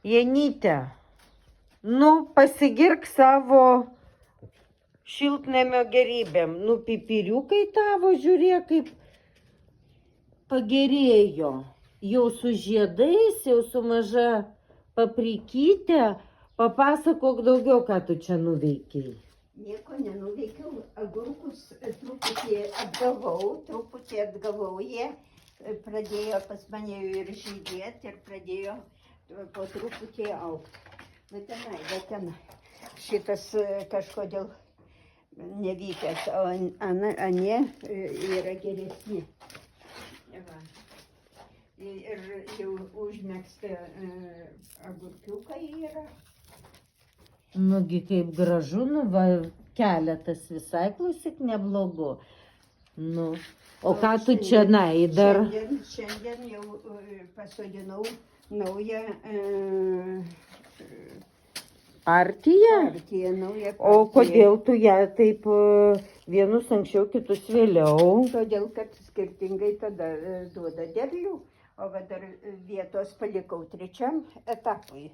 Janyte, nu pasigirk savo šiltnamio gerybėm. Nu, pipiriukai tavo, žiūrėk, kaip pagerėjo. Jau su žiedais, jau su maža paprikytė. Papasakok daugiau, ką tu čia nuveikiai. Nieko nenuveikiau, agurkus truputį atgavau jie. Pradėjo pas mane ir žydėti ir pradėjo po truputį augti. Bet tenai. Šitas kažkodėl nevykęs, o anie yra geresni. Va. Ir jau užmėgsta agurkiukai yra. Nugi kaip gražu, nu va, keletas visai, klausyk, neblogu. Nu, o ką tu čia dar? Šiandien jau pasodinau naują Partiją? Naują partiją. O kodėl tu ją taip vienus anksčiau, kitus vėliau? Todėl, kad skirtingai tada duoda derlių, o va dar vietos palikau trečiam etapui.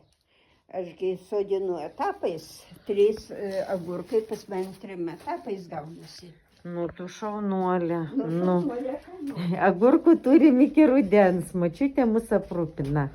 Ašgi sodinu etapais, 3 agurkai pas mane 3 etapais gaunasi. Nu, tu šaunuolė. Nu, šaunuolė. Agurkų turim iki rudens, močiutė mus aprūpina.